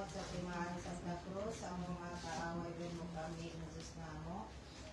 salamat sa Timaan Santa Cruz, sa mga kaaway din mo kami ng Diyos namo.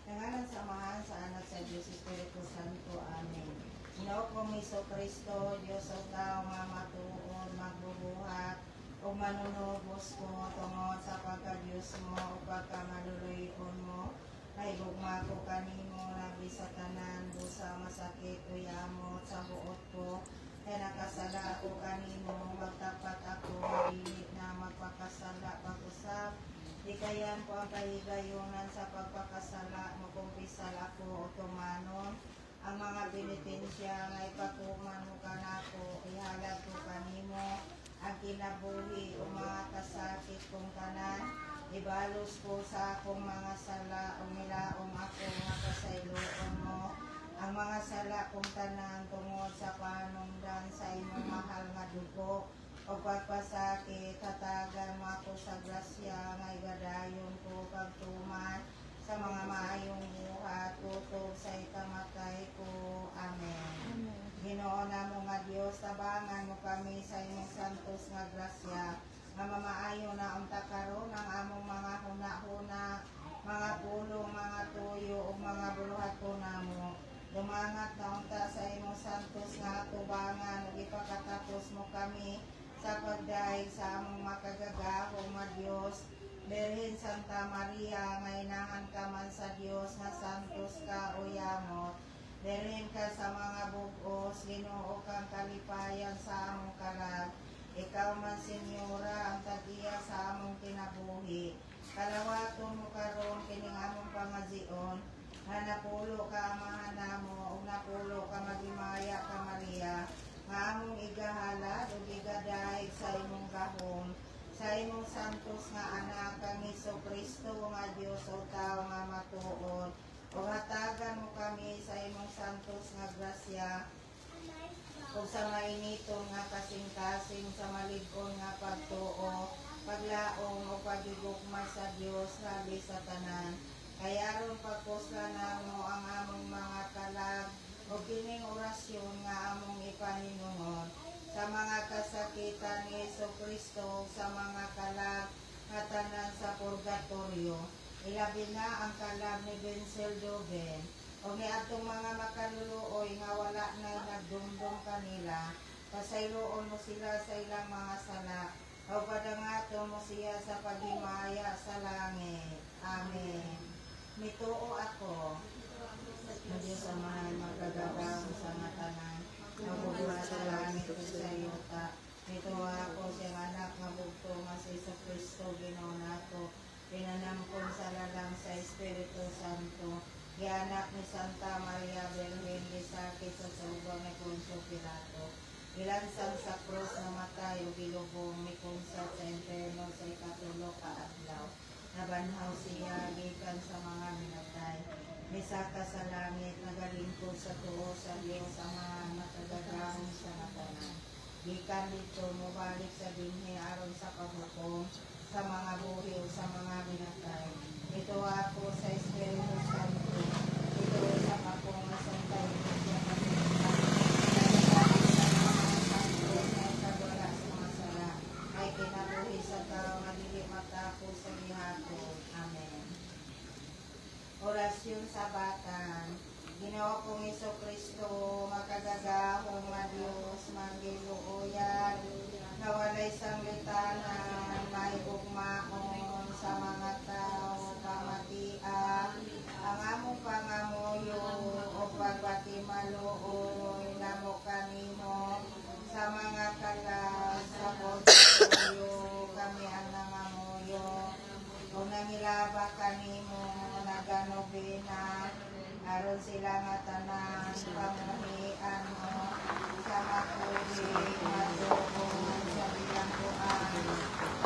Nangalan samahan sa anak sa Diyos Espiritu Santo. Amen. Ginoo kong Hesus Kristo, Diyos o tao nga matuon, magbubuhat, o manunubos ko tungod sa pagka-Diyos mo o pagkamaluluyon mo. Naibugma ko kanimo, nabi sa tanan, busa masakit, uyamot sa buot ko. Kaya nakasala ako kanino, magtapat ako, mabilit na magpakasala pag-usap. Di kayan ko ang kahigayunan sa pagpakasala, magkumpisal ako o tumanon. Ang mga binitensya nga ipatuman mo kanako, ihalag ko kanimo. Ang kinabuhi o mga kasakit kong tanan, ibalos ko sa akong mga sala, o nilaong ako nga kasayloon mo. Ang mga sala kong tanan tungod sa panungdan sa imong mahal nga dugo o pagpasakit, hatagan mo ako sa grasya nga igadayon ko pagtuman sa mga maayong buhat, tutok sa ikamatay ko. Amen. Ginoo namo nga Dios, tabangan mo kami sa imong santos nga grasya, nga mamaayo na ang takaron ang among mga huna-huna, mga pulong, mga tuyo o mga buluhat ko namo. Dumangat na unta sa imong santos nga tubangan, ug ipakatapos mo kami sa pagdaig sa among makagagahong nga Dios. Birhen Santa Maria, nga inahan ka man sa Dios, nga santos ka o yamot. Birhen ka sa mga bugos, Ginoo kang kalipayan sa among kalag. Ikaw man, Senyora, ang tagiya sa among kinabuhi. Kalawaton mo karon kining among pangazion, nga napulo ka amahan namo, ug napulo ka magimaya ka Maria, nga among igahalad ug igadaig sa imong gahom, sa imong santos nga anak kang Hesus Kristo nga Dios o tao nga matuod, ug hatagan mo kami sa imong santos nga grasya, ug sa mainiton nga kasing-kasing sa malig-on nga pagtuo, paglaom o pagigugma sa Dios labi sa tanan. Kaya aron pagpusla namo ang among mga kalag o kining orasyon nga among ipaninungod sa mga kasakitan ni Hesus Kristo, sa mga kalag nga tanan sa purgatorio. Ilabi na ang kalag ni Bensel Doben o ni atong mga makaluluoy nga wala na nagdumdum kanila. Pasayloon mo sila sa ilang mga sala o padangaton mo siya sa paghimaya sa langit. Amen. Mituo ako na Diyos Amahan, magagawang sa mga tanan, mabubuhat sa langit o sa yuta. Mituo ako siyang anak nga bugto nga si Hesus Kristo, Ginoo nato, pinanamkon sa lalang sa Espiritu Santo, gianak ni Santa Maria Virgen, gisakit sa subang ni Poncio Pilato, gilansang sa krus na matay o gilubong, ni kunsat sa inferno sa ikatulo ka adlaw. Nabanhaw siya gikan sa mga minatay, misaka sa langit, nagalingkod sa tuo sa Diyos ang mga matagagahong sa matanan. Gikan dito mubalik sa binhi aron sa paghukom sa mga buhi o sa mga minatay. Ito ako sa Espiritu Santo, ito sa akong Santa Iglesia Católica, nagsasabi sa mga santo na ikagwala sa mga sala, ay kinabuhi sa tao nga dili matapos sa gihapon. Amen. Orasyon sa batan. Ginoo kong Hesus Kristo, makagagahong nga Dios, magiluoyan, nga walay sanglitanan, maibugmaon sa mga tao, kamatian, ang among pangamuyo o pagbatimaloy, namo kanimo, sa mga kalas, sa pagpatuyo, kami ang nangamuyo, o nangilaba kanimo, naganobina, aron sila nga tanan, pamuhian mo, sa makuli, matubo, sa bilangguan,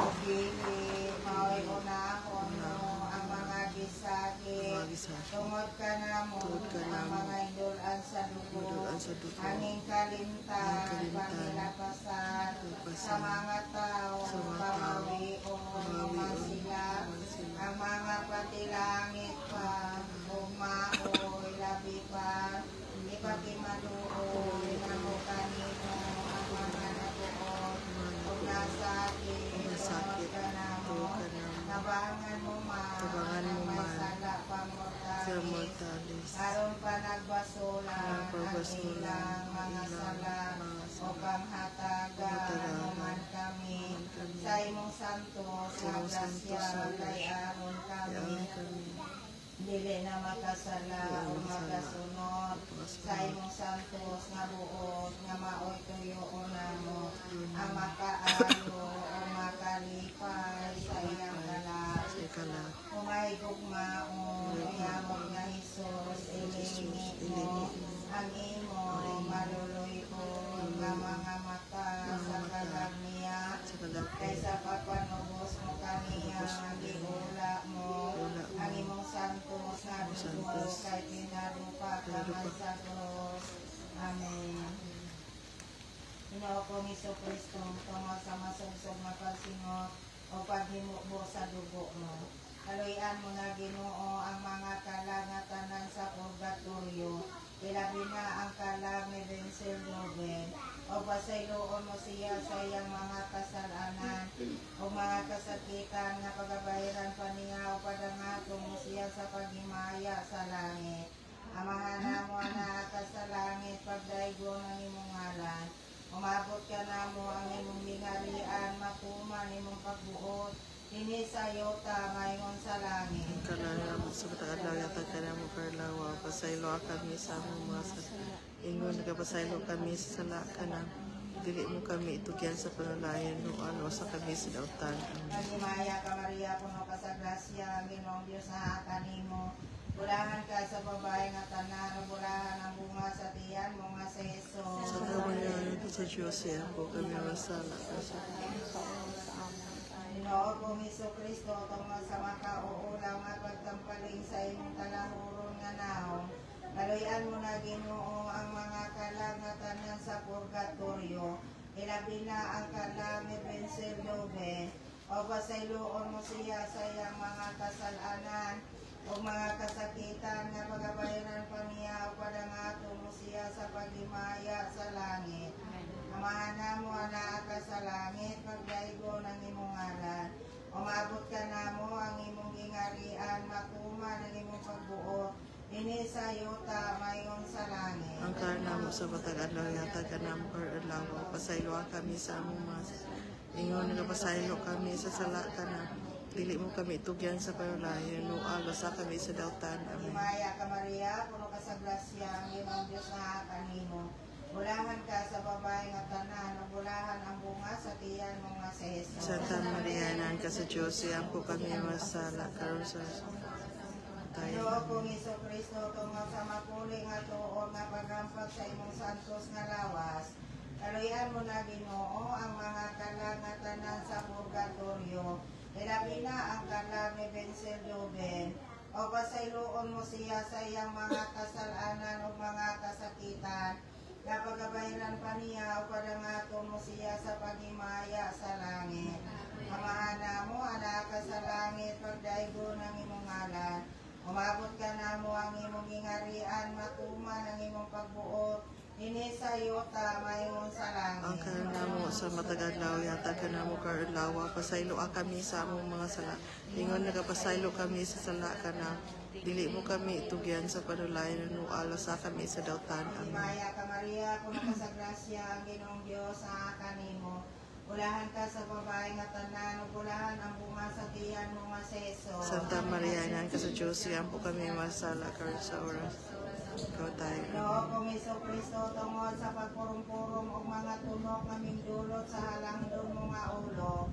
o gili, mao'y unahon mo, ang mga gisakit, tungod ka na mo, ang mga indulan sa dugo, anging kalimtan, pangilapasan, sa mga tao, pamawi o mga sila, ang mga patilangit pa, umaoy, labi pa, ipakimaluoy, namo kanino, ang mga nabuot, o nasakit, tungod ka na tabangan mo Tabangan mo may man sala sa pamortalis. mortalis. Aron pa nagbasulan ang Nagbasulan ilang mga sala o panghatagan mo man kami. Sa imong santos nga grasya kay aron kami. Dili na makasala o makasunod sa imong santos nga buot nga maoy tuyo namo ang makaayo o makalipay sa iyang kalat. Umay gugmaon yamog nga Hesus ilingi mo ang imo maluluy-on nga mga mata sa kalag niya kaysa papanubos mo kaniya giula mo ang imong santos nga dugo kay pinarupa ka man sa krus. Amen. Ginoo ko Hesus Kristo, tungo sa masugsog nga pagsingot o paghimukbo sa dugo mo. Haluyan mo na Ginoo ang mga kalangatanan sa purgatorio, ilabi na ang kalag ni Vincent Nobel, o pasayloon mo siya sa iyang mga kasalanan, o mga kasakitan nga pagabahiran pa niya, o padangatong mo siya sa paghimaya sa langit. Amahan na mo na sa langit, pagdaigo ng imong ngalan. Umabot ka na mo ang imong lingarian, matuman imong pagbuot, ini sa yota mayon sa langit. Kalala mo sa katadlaw yata ka na mo karlawa. Pasaylo kami sa among mga sala. Ingon nagapasaylo kami sa sala ka na. Dili mo kami itugyan sa panulayan no ano sa kami sa dautan. Nagimaya ka Maria, puno ka sa grasya, ang Ginoong Diyos na kanimo. Bulahan ka sa babae nga tanan, bulahan ang bunga sa tiyan mo nga sa Hesus. Sa kamayan ko sa Diyos, ako kami masala. Ginoo kong Jesucristo, tungod sa makauulaw nga pagtampaling sa imong kalahuron nga naong, kaluyan mo na Ginoo ang mga kalangatanan sa purgatorio, ilabi na ang kalang ni Vincent Nobel, o pasayloon mo siya sa iyang mga kasalanan, o mga kasakitan nga pagabayaran pa niya, o padangato mo siya sa paghimaya sa langit. Amahan na mo ana ka sa langit, pagdaigo ng imong ngalan. Umabot ka na mo ang imong gingarian, matuman ang imong pagbuot, ini sa yuta mayon sa langit. Ang karna mo sa batag adlaw yata ka na mo karlawa. Pasaylo kami sa among mas. Ingon nagapasaylo kami sa sala ka na. Dili mo kami itugyan sa panulayan no sa kami sa dautan. Amen. Himaya ka Maria, puno ka sa grasya, ang Ginoong Diyos na kanimo. Bulahan ka sa babae nga tanan, o bulahan ang bunga sa tiyan mo nga sa Hesus. Santa Maria, nan ka sa Diyos, siya po kami masala karon sa tayo. Ginoo kong Jesucristo, tungod sa mapuli nga tuon nga paghampag sa imong santos nga lawas, kaluyan mo na Ginoo ang mga kalangatanan sa purgatorio, ilabi na ang kalag ni Vincent Nobel, o pasayloon mo siya sa iyang mga kasalanan o mga kasakitan, na pagabahiran pa niya, o padangato mo siya sa paghimaya sa langit. Amahan na mo, anak ka sa langit, pagdaigo ng imong ngalan. Umabot ka na mo ang imong ingarian, matuman ang imong pagbuot, ini sa yota mayon sa Ang langit. karna mo sa matagadlaw yata ka na mo karlawa. Pasaylo kami sa among mga sala. Ingon nagapasaylo kami sa sala ka na. Dili mo kami itugyan sa panulayan no sa kami sa dautan. Amen. Himaya ka Maria, puno ka sa grasya, ang Ginoong Diyos sa kanimo. Bulahan ka sa babae nga tanan, o bulahan ang bunga sa tiyan mo nga sa Hesus. Santa Maria, nan ka sa Diyos, siya po kami masala karon sa oras. Ikaw tayo. Ginoo kong Jesucristo, tungod sa pagpurong-purong o mga tunok na mindulot sa halangdon mo nga ulo,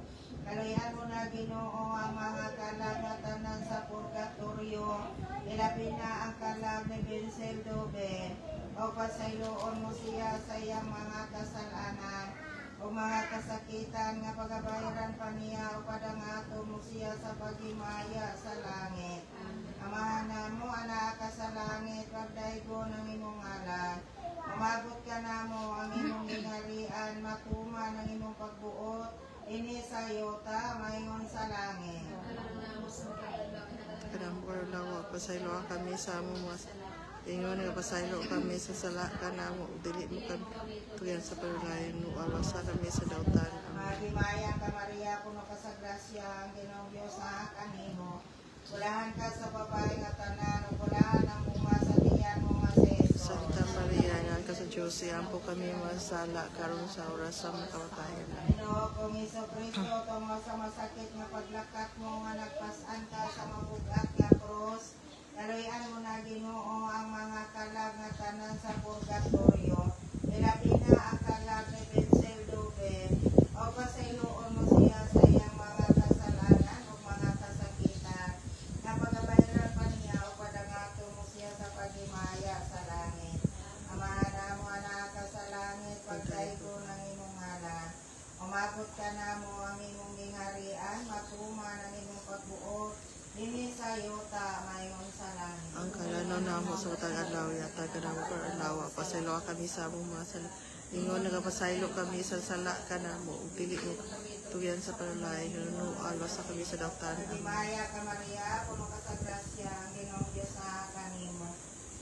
kaluyan mo na Ginoo ang mga kalangatanan sa purgatorio, ilabi na ang kalag ni Vincent Nobel, o pasayloon mo siya sa iyang mga kasalanan, o mga kasakitan nga pagabayaran pa niya, o padangato mo siya sa paghimaya sa langit. Amahan na mo, anak ka sa langit, pagdaigo ng imong ngalan. Umabot ka na mo ang imong ginarian, matuman ang imong pagbuot, ini sa yota mayon sa langit. Kanang karlawa. Pasaylo kami sa among mga ingon nagapasaylo kami sa sala ka na mo. Dili mo kami itugyan sa panulayan no sa kami sa dautan. Amen. Maghimaya ka Maria, puno ka sa grasya, ang Ginoong Diyos na kanimo. Bulahan ka sa babae nga tanan, ug bulahan ang bunga sa tiyan mo nga si Jesus. Santa Maria, Ina ka sa Diyos, siampo kami masala karon sa oras sa kamatayan. Ginoo kong Kristo, tungo sa masakit nga paglakat mo nga nagpasan ka sa mabugat nga krus. Laluyan mo na Ginoo ang mga kalag nga tanan sa purgatorio. Ilabi na ang kalag ni Vincel Dube. O pasayloon mo siya sa iyang mga kasalanan o mga kasakitan. Napagabayaran pa niya o padangato mo siya sa paghimaya sa langit. Amahan na mo anak ka sa langit, pagdaigo ng imong ngalan. Umabot ka na mo ang imong gingarian, matuman ang imong pagbuot. Dini sa yuta, mayon sa langit. Ang kalanaw namo sa matag adlaw yata ka namo kar adlaw pasaylo kami sa among mga sala. Ingon nagapasaylo kami sa sala ka namo ug dili mo tuyan sa panalay no alwa sa kami sa daptan. Himaya ka Maria, puno ka sa grasya, ang Ginoong Diyos na kanimo.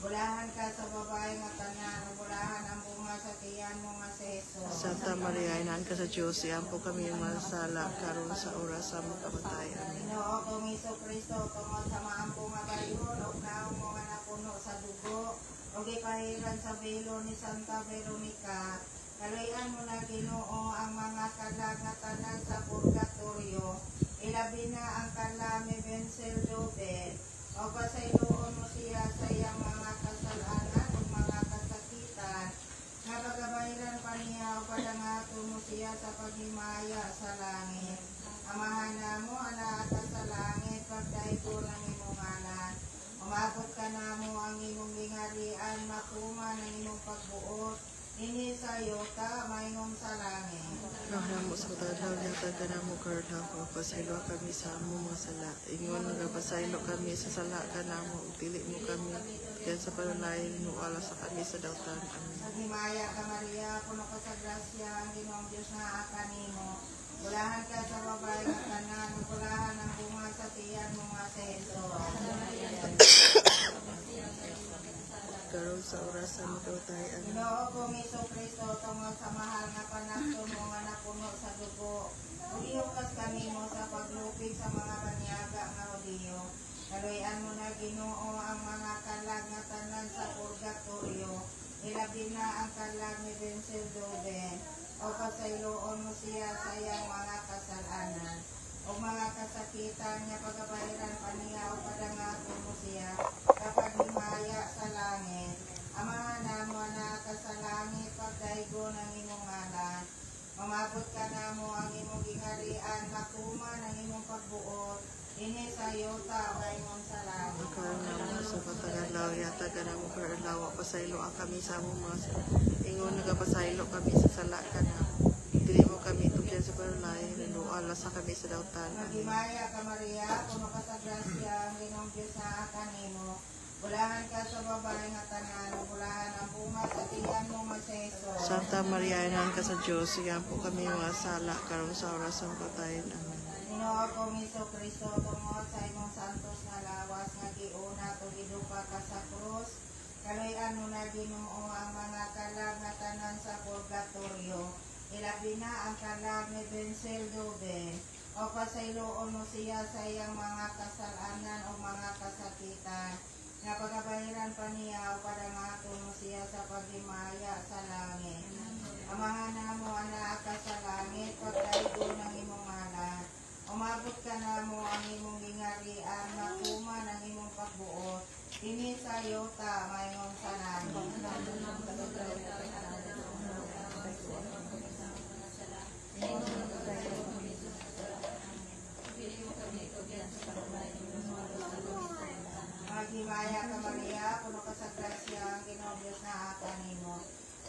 Bulahan ka sa babae nga tanan, bulahan ang bunga sa tiyan mo nga si Jesus. Santa Maria, Ina ka sa Diyos, siampo kami masala karon sa oras sa among kamatayan. Ginoo kong Kristo, tungod sa maampo nga bayon, ug naong mga napuno sa dugo, ug ipahiran sa belo ni Santa Veronica. Kaluyan mo na Ginoo ang mga kalag nga tanan sa purgatorio. Ilabi na ang kalag ni Vincel Dube. O pasayloon mo siya sa iyang mga kasalanan ug mga kasakitan. Napagabayaran pa niya o padangato mo siya sa paghimaya sa langit. Amahan na mo, anak ka sa langit, pagdaigo ng imong ngalan. Umabot ka na mo ang imong gingarian, matuman ang imong pagbuot. Ini sa yuta, mayong sa langit. Namo sa matag adlaw yata ka namo kar adlaw pasaylo kami sa among mga sala. Ingon nagapasaylo kami sa sala ka namo ug dili mo kami yan sa panalay no ala sa kami sa daptan. Amen. Maghimaya ka Maria, puno ka sa grasya, ang Ginoong Diyos na kanimo. Bulahan ka sa babae nga tanan, bulahan ang bunga sa tiyan mo nga si Jesus. Karon sa oras sa among kamatayan. Ginoo kong Kristo, tungod sa mahal nga panakton mo nga napuno sa dugo. Uliukas kami mo sa paglupig sa mga banyaga nga Hudiyo. Kaluyan mo na Ginoo ang mga kalag nga tanan sa purgatorio. Ilabi na ang kalag ni Vincel Dube. O pasayloon mo siya sa iyang mga kasalanan o mga kasakitan nga pagabayaran pa niya o padangato mo siya kapag himaya sa langit. Amahan na mo na ka sa langit, pagdaigo ng imong ngalan. Mamabot ka na mo ang imong gingarian, matuman ang imong pagbuot. Ini sa yuta, mayon sa langit. Karon namo sa matag adlaw yata ka namo kar adlaw pasaylo kami sa among mga sala. Ingon nagapasaylo kami sa sala ka namo. Dili mo kami tuyan sa panalay no ala sa kami sa daptan. Amen. Maghimaya ka Maria, puno ka sa grasya, ang Ginoong Diyos na kanimo. Bulahan ka sa babae nga tanan, bulahan ang bunga sa tiyan mo nga si Jesus. Santa Maria, Ina ka sa Diyos, siampo kami masala karon sa oras sa kamatayan. Amen. Ginoo kong Kristo, tungod sa imong santos nga lawas nga giuna to gidupa ka sa krus. Kaluyan mo na Ginoo ang mga kalag nga tanan sa purgatorio. Ilabi na ang kalag ni Vincel Dube. O pasayloon mo siya sa iyang mga kasalanan o mga kasakitan. Napagabayaran pa niya o padangato mo siya sa paghimaya sa langit. Amahan na mo anak ka sa langit, pagdaigo ng imong ngalan. Umabot ka na mo ang imong gingarian, matuman ang imong pagbuot. Dini sa yuta, mayon sa langit. Maghimaya ka Maria, puno ka sa grasya, ang Ginoong Diyos na kanimo.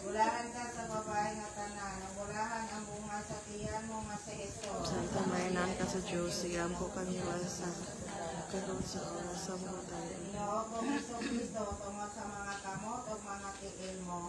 Bulahan ka sa babae nga tanan, bulahan ang bunga sa tiyan mo nga si Jesus. Santa Maria, Ina ka sa Diyos, siampo kami masala karon sa oras sa kamatayan. Ginoo kong Kristo, tungod sa mga kamot o mga tiil mo,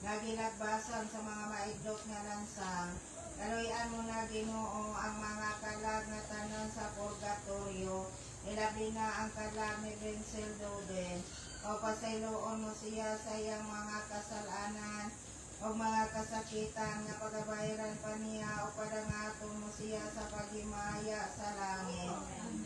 nagilagbasan sa mga maidlok nga lansang. Kaluyan mo na Ginoo ang mga kalag nga tanan sa purgatorio. Ilabi na ang kalag ni Vincel Dube. O pasayloon mo siya sa iyang mga kasalanan o mga kasakitan nga pagabayaran pa niya o padangaton mo siya sa paghimaya sa langit.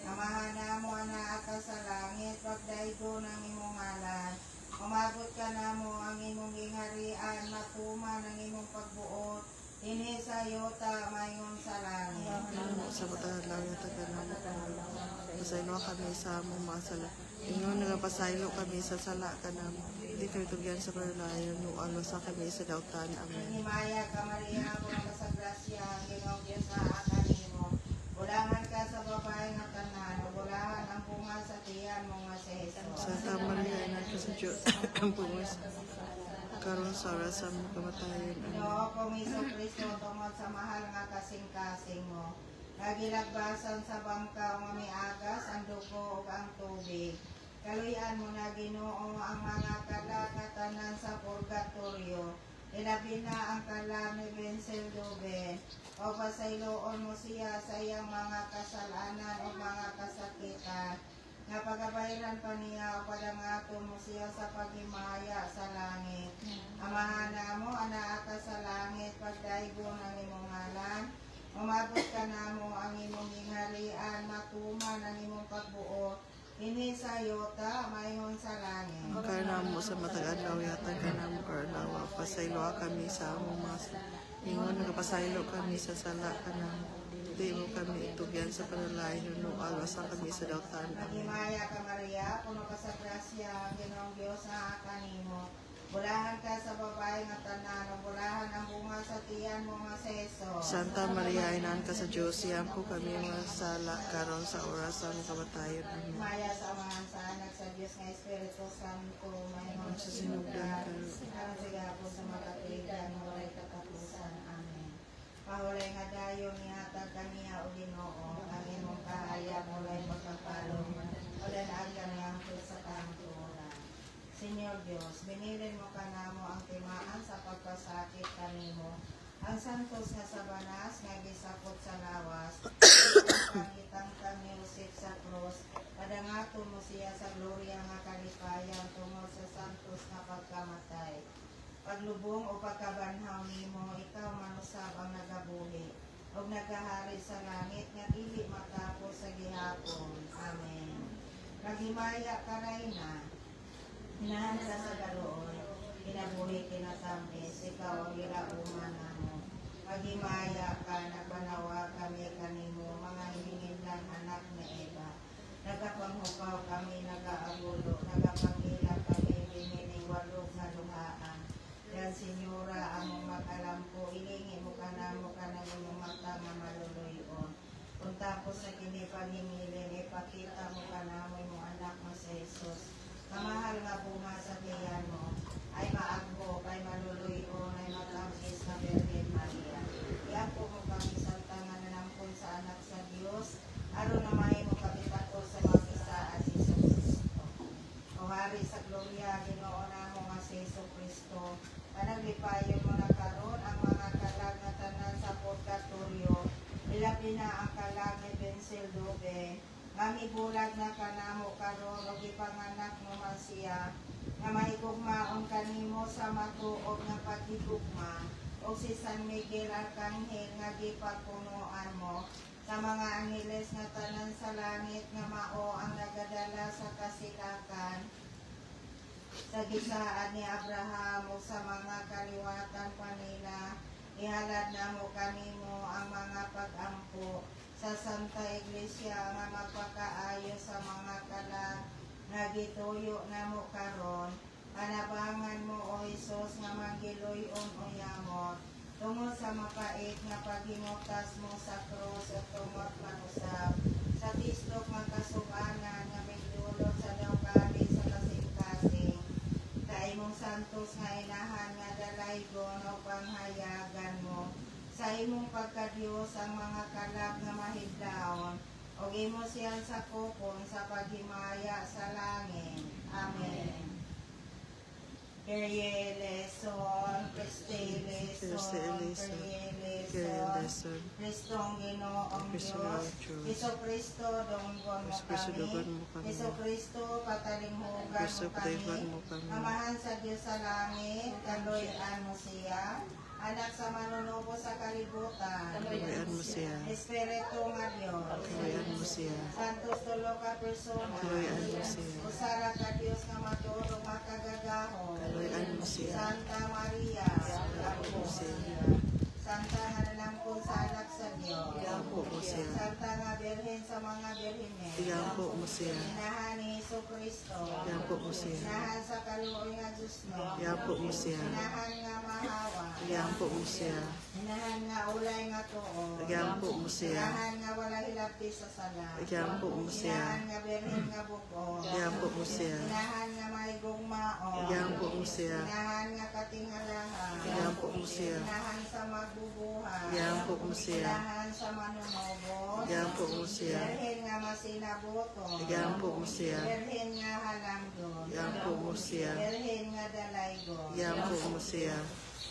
Amahan namo ana ka sa langit, pagdaygo ng imong ngalan. Umabot ka namo ang imong gingharian, matuman ang imong pagbuot. Dinhi sa yuta mayon sa langit. Sa matang adlaw yata ka na mo pasaylo kami sa among mga sala. Ingon nagapasaylo kami sa sala ka na mo. Hindi kami tugyan sa panulayan no alo sa kami sa dautan. Amen. Himaya ka Maria, puno ka sa grasya, ang Ginoong Diyos na akanimo. Bulahan ka sa babae nga tanan, bulahan ang bunga sa tiyan mo nga si Jesus. Santa Maria, Ina ka sa Diyos, ang pumus. Karon sa oras sa among kamatayon. Amen. Ginoo kong Iso Kristo, tungod sa mahal nga kasing-kasing mo. Nagilagbasan sa bangka nga may agas, ang dugo ug ang tubig. Kaluyan mo na Ginoo ang mga kalakatanan sa purgatorio. Ilabi na ang kala ni Vincel Dube. O pasayloon mo siya sa iyang mga kasalanan o mga kasakitan. Nga pagabayaran pa niya o padangaton mo siya sa paghimaya sa langit. Amahan namo ana ka sa langit, pagdaygo ng imong ngalan. Umabot ka namo ang imong gingharian, matuman ang imong pagbuot. Ini sa yota, mayon sa langit. Karna mo sa matag adlaw yata ka na mo karlawa. Pasaylo kami sa among mga sala. Ingon nagapasaylo kami sa sala ka na mo. Di mo kami itugyan sa panulayan no alo sa kami sa dautan. Amen. Naghimaya ka Maria, puno ka sa grasya, ang Ginoong Diyos na akanimo. Bulahan ka sa babae nga tanan, o bulahan ang bunga sa tiyan mo nga si Jesus. Santa Maria, Ina ka sa Diyos, siyam ko kami mga sala karon sa oras sa among kamatayon. Amen. Maya sa amahan sa anak sa Diyos nga Espiritu Santo, mayon Sa sinugdan karon. Ang sigapos sa magkatigan, walay katapusan. Amen. Pahulay nga dayon nihatag kaniya o Ginoo, ang imong kahayag walay pagkapalong, walay na agyan niyang sa kanturan. Senyor Diyos, binilin mo ka namo ang timaan sa pagkasakit kanimo. Ang santos nga sabanas nga gisakot sa lawas, pangitang kami usik sa krus, padangaton mo siya sa gloria nga kalipayan tungod sa santos nga pagkamatay. Paglubong o pagkabanhaw nimo, ikaw manusab ang nagabuhi, o nagahari sa langit nga dili matapos sa gihapon. Amen. Naghimaya ka na. Hinahan ka sa galoon, kinabuhi kinatamis, ikaw ang ilauman namo. Maghimaya ka, nagbanawa kami kanimo, mga hingin lang anak na Eva. Nagapanghukaw kami, nagaagulo, nagapangila kami, binining walog na luhaan. Yan Senyora, among makalampo, ilingi mo ka namo ka na imong mata nga maluluyon. Kung tapos sa kini paghingilin, ipakita mo ka namo imong anak mo sa Jesus. Kamahal nga bunga sa tiyan mo, ay maagbo, ay maluluyo, ay matamis na Virgin Maria. Iako mo kami sa tangan na nampun sa anak sa Diyos, aron na mahimo kami tako sa mag-isa at Iso Kristo. O hari sa gloria, Ginoo namo nga si Iso Kristo, panaglipayon mo na karon ang mga kalag na tanan sa purgatorio, ilabi na ang kalag ni Vincel Dube, mamibulag na kanamo karon og ipanganak mo man siya nga mahigugmaon kanimo sa matuog nga paghigugma og si San Miguel Arcangel nga gipapunuan mo sa mga angeles nga tanan sa langit nga mao ang nagadala sa kasilakan sa gisaad ni Abraham o sa mga kaliwatan pa nila. Ihalad na mo kanimo ang mga pag-ampo sa Santa Iglesia nga magpakaayo sa mga kalag nga gituyo na mo karon. Panabangan mo o Jesus nga magiluyon o yamot tungod sa mapait nga paghimutas mo sa krus o tungod manusab sa tisdok nga kasubanan nga migdulot sa dawgali sa kasing-kasing kaimong santos nga inahan nga dalaygon o panghayagan mo sa imong pagkadiyos ang mga kalag nga mahidlaon o imo siyan sa kupon sa paghimaya sa langit. Amen. Kyrie eleison, Christe Christe eleison, eleison, Kyrie Kyrie eleison, eleison, Kristong Ginoong Kristo Diyos, Diyos, Iso Kristo, dunggon mo Kristo dugan kami, mo kami, Iso Kristo, patalinghugan Kristo mo patayuan kami, mo kami, Amahan sa Diyos sa langit, kaloyan mo siya, anak sa manunubo sa kalibutan, kaloyan mo siya, Espiritu nga Diyos, kaloyan mo siya, Santos tulo ka persona, kaloyan mo siya, Usara ka Diyos nga maturong makagagaho, kaloyan mo siya, Santa Maria, kaloyan mo siya, Santa nga nalangkong sa anak sa Diyos, iyampo mo siya, Santa nga Birhen sa mga birhines, iyampo mo siya, Inahan ni Iso Kristo, iyampo mo siya, Inahan sa kaluoy nga Diyos no, iyampo mo siya, Inahan nga mahawa, iyampo mo siya, Inahan nga ulay nga tuo, iyampo mo siya, Inahan nga wala hilabti sa sala, iyampo mo siya, Inahan nga Birhen nga buko, iyampo mo siya, Inahan nga maigong mao, iyampo mo siya, Inahan nga katingalahan, iyampo mo siya, Inahan sa magbubuhay, iyampo mo siya, Inahan sa manunobos, iyampo mo siya, Birhen nga masinaboto, iyampo mo siya, Birhen nga halangdon, iyampo mo siya, Birhen nga dalaygon, iyampo mo siya,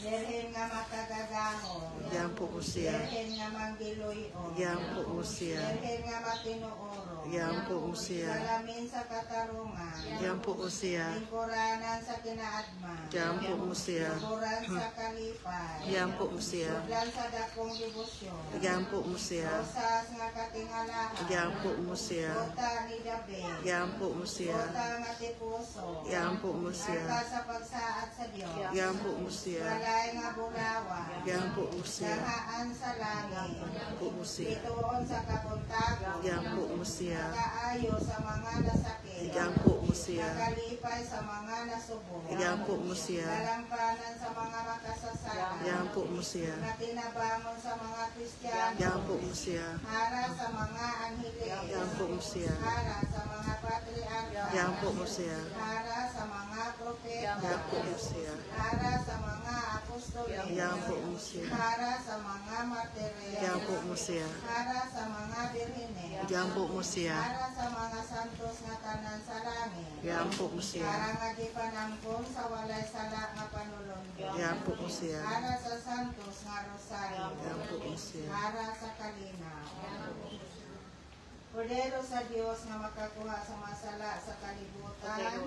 Birhen nga makagagaho, iyampo mo siya, Birhen nga manggiloyon, iyampo mo siya, Birhen nga matinuoro, iyampo mo siya, salamin sa katarungan, iyampo mo siya, lingkuranan sa kinaadma, iyampo mo siya, lingkuran sa kalipay, iyampo mo siya, Sudlan sa dakong debosyon, iyampo mo siya, Rosas nga katingalahan, iyampo mo siya, Kota ni Dabe, iyampo mo siya, Kota nga tipuso, iyampo mo siya, Arka sa pagsaad sa Diyos, iyampo mo siya, Balay nga bulawa, iyampo mo siya, Dahaan sa langit, iyampo mo siya, Ituon sa kabuntago, iyampo mo siya, Nakaayo sa mga nasakit, iyampo mo siya, Nakalipay sa mga nasubo, iyampo mo siya, Nalampanan sa mga makasasala, iyampo mo siya, Natinabangon sa mga Kristiyano, iyampo mo siya, Hara sa mga anhiles, iyampo mo siya, Hara sa mga patriarka, iyampo mo siya, Hara sa mga propeta, iyampo mo siya, Hara sa mga apostoles, iyampo mo siya, Hara sa mga martires, iyampo mo siya, Hara sa mga birhines, iyampo mo siya, Hara sa mga santos nga tanan sa langit, iyampo mo siya, Hara nga gipanampon sa walay sala nga panulundon, iyampo mo siya, Hara sa santos nga rosaryo, iyampo mo siya, Hara sa kalinaw. Kordero sa Diyos nga makakuha sa masala sa kalibutan,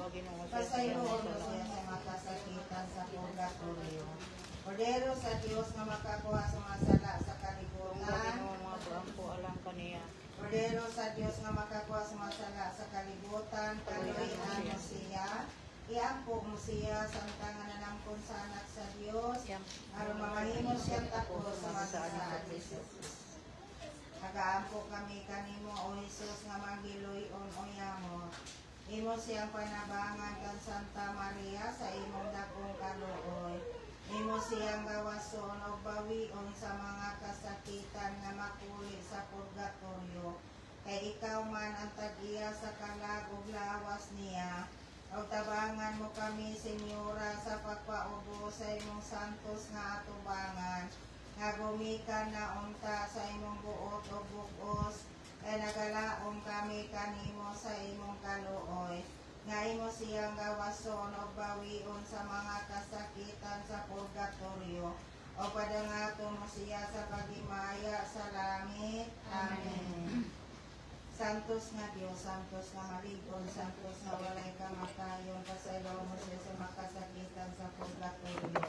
pasayloon mo siya sa makasakitan sa purgatorio. Kordero sa Diyos nga makakuha sa masala sa kalibutan, Kordero sa Diyos nga makakuha sa masala sa kalibutan, kaluyan mo siya, iampo mo siya, santa nga nanampon sa anak sa Diyos, aron mamahimo siyang tapos sa masala. Nagaampo kami kanimo o Jesus nga magiluyon o yamot. Imo siyang panabangan kan Santa Maria sa imong dakong kaluoy. Imo siyang gawason o bawion sa mga kasakitan nga makuli sa purgatorio. Kay ikaw man ang tag-iya sa kalag ug lawas niya. O tabangan mo kami, Senyora, sa pagpaubo sa imong santos nga atubangan. Nga gumikan na unta sa imong buot o bugos, kay nagalaom kami kanimo sa imong kaluoy. Nga imo siyang gawason o bawion sa mga kasakitan sa purgatorio, o padangaton mo siya sa pagimaya sa langit. Amen. Santos nga Diyos, santos nga maligon, santos nga walay kamatayon, pasaylo mo siya sa makasakitan sa purgatorio.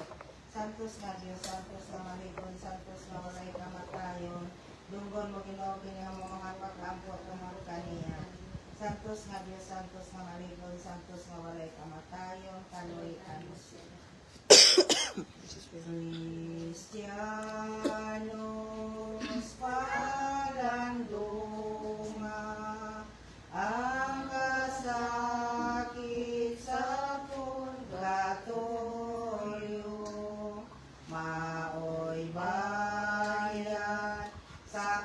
Santos nga Diyos, santos nga maligon, santos nga walay kamatayon, dunggon mo ginogin nga mga pag-ampot ng mga kaniya. Santos nga Diyos, santos nga maligon, santos nga walay kamatayon, kaluyan mo siya. Cristianos parandunga, ang kasakit sa purgatorio, maoy bayan sa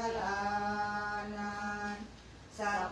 kasalanan, sa